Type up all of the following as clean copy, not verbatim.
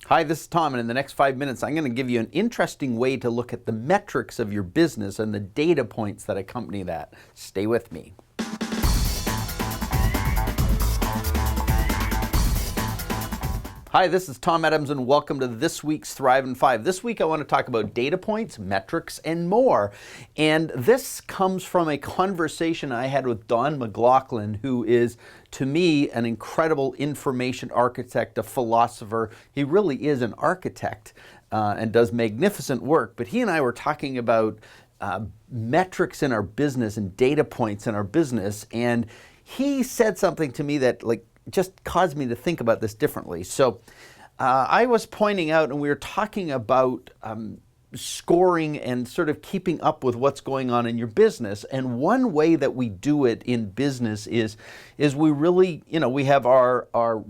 Hi, this is Tom, and in the next 5 minutes, I'm going to give you an interesting way to look at the metrics of your business and the data points that accompany that. Stay with me. Hi, this is Tom Adams, and welcome to this week's Thrive in 5. This week, I want to talk about data points, metrics, and more. And this comes from a conversation I had with Don McLaughlin, who is, to me, an incredible information architect, a philosopher. He really is an architect and does magnificent work. But he and I were talking about metrics in our business and data points in our business. And he said something to me that, just caused me to think about this differently. So I was pointing out, and we were talking about scoring and sort of keeping up with what's going on in your business. And one way that we do it in business is we really, we have our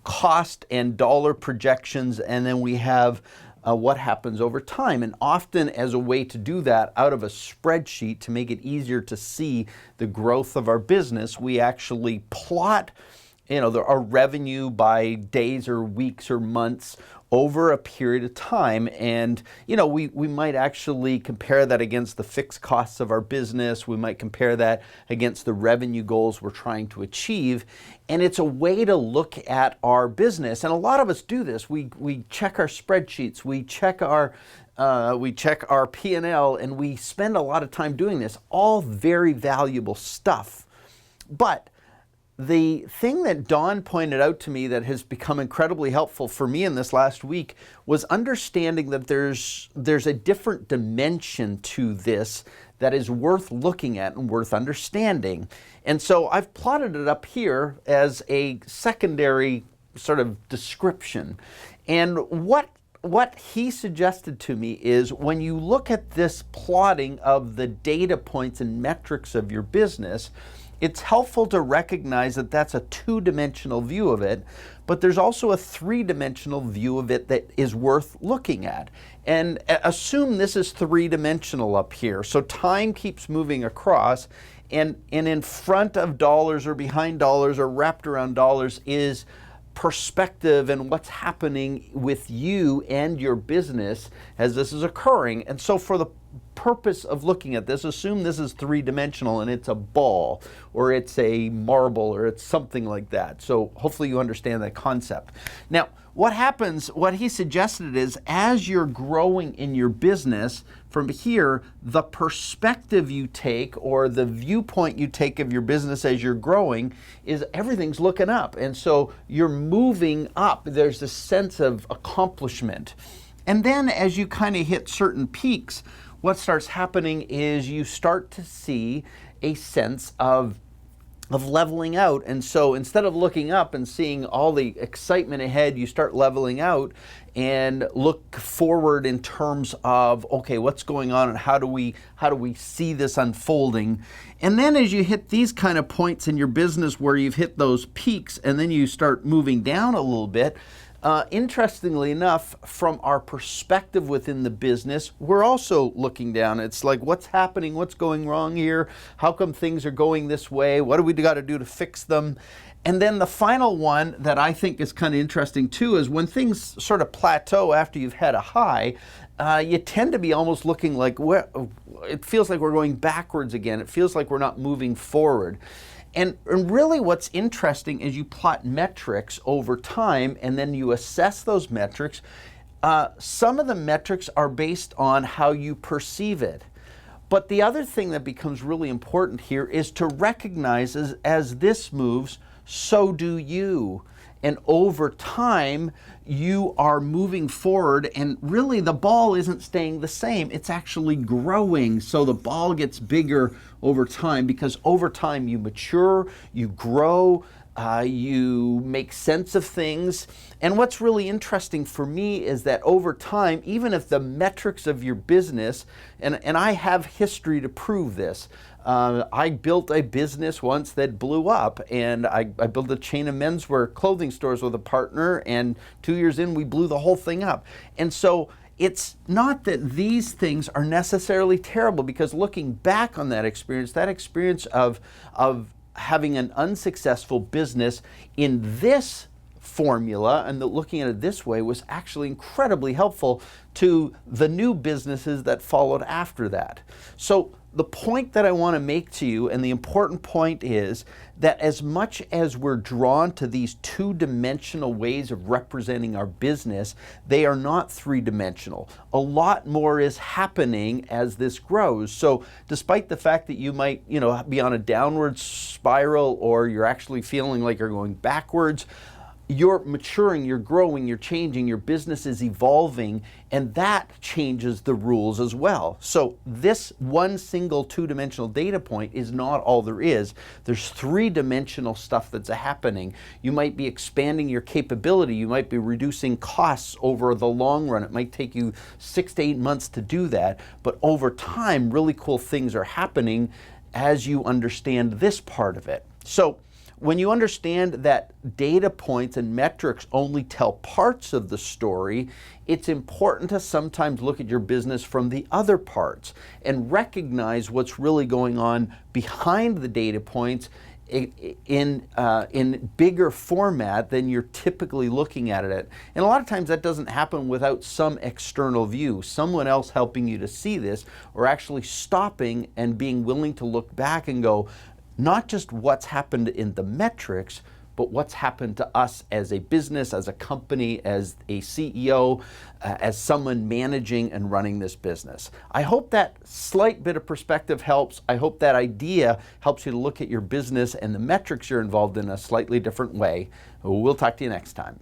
cost and dollar projections, and then we have what happens over time. And often, as a way to do that out of a spreadsheet to make it easier to see the growth of our business, we actually plot our revenue by days or weeks or months over a period of time. And, we might actually compare that against the fixed costs of our business. We might compare that against the revenue goals we're trying to achieve. And it's a way to look at our business. And a lot of us do this. We check our spreadsheets, we check our P&L, and we spend a lot of time doing this. All very valuable stuff. But the thing that Don pointed out to me that has become incredibly helpful for me in this last week was understanding that there's a different dimension to this that is worth looking at and worth understanding. And so I've plotted it up here as a secondary sort of description. And what he suggested to me is when you look at this plotting of the data points and metrics of your business, it's helpful to recognize that that's a two-dimensional view of it, but there's also a three-dimensional view of it that is worth looking at. And assume this is three-dimensional up here. So time keeps moving across, and in front of dollars or behind dollars or wrapped around dollars is perspective and what's happening with you and your business as this is occurring. And so for the purpose of looking at this, assume this is three-dimensional and it's a ball or it's a marble or it's something like that. So hopefully you understand that concept. Now, what happens, what he suggested is as you're growing in your business, from here, the perspective you take or the viewpoint you take of your business as you're growing is everything's looking up. And so you're moving up. There's this sense of accomplishment. And then as you kind of hit certain peaks, what starts happening is you start to see a sense of leveling out. And so instead of looking up and seeing all the excitement ahead, you start leveling out and look forward in terms of, okay, what's going on and how do we see this unfolding? And then as you hit these kind of points in your business where you've hit those peaks and then you start moving down a little bit, interestingly enough, from our perspective within the business, we're also looking down. It's like, what's happening? What's going wrong here? How come things are going this way? What do we got to do to fix them? And then the final one that I think is kind of interesting too is when things sort of plateau after you've had a high, you tend to be almost looking like, it feels like we're going backwards again. It feels like we're not moving forward. And really what's interesting is you plot metrics over time and then you assess those metrics. Some of the metrics are based on how you perceive it. But the other thing that becomes really important here is to recognize as this moves, so do you. And over time, you are moving forward, and really the ball isn't staying the same. It's actually growing. So the ball gets bigger over time because over time you mature, you grow, you make sense of things. And what's really interesting for me is that over time, even if the metrics of your business, and I have history to prove this, I built a business once that blew up, and I built a chain of menswear clothing stores with a partner, and 2 years in, we blew the whole thing up. And so it's not that these things are necessarily terrible, because looking back on that experience of having an unsuccessful business in this formula and that looking at it this way was actually incredibly helpful to the new businesses that followed after that. So the point that I want to make to you, and the important point, is that as much as we're drawn to these two-dimensional ways of representing our business, they are not three-dimensional. A lot more is happening as this grows. So despite the fact that you might, be on a downward spiral, or you're actually feeling like you're going backwards, you're maturing, you're growing, you're changing, your business is evolving, and that changes the rules as well. So this one single two-dimensional data point is not all there is. There's three-dimensional stuff that's happening. You might be expanding your capability. You might be reducing costs over the long run. It might take you 6 to 8 months to do that, but over time, really cool things are happening as you understand this part of it. So when you understand that data points and metrics only tell parts of the story, it's important to sometimes look at your business from the other parts and recognize what's really going on behind the data points in bigger format than you're typically looking at it. And a lot of times that doesn't happen without some external view, someone else helping you to see this, or actually stopping and being willing to look back and go, not just what's happened in the metrics, but what's happened to us as a business, as a company, as a CEO, as someone managing and running this business. I hope that slight bit of perspective helps. I hope that idea helps you to look at your business and the metrics you're involved in a slightly different way. We'll talk to you next time.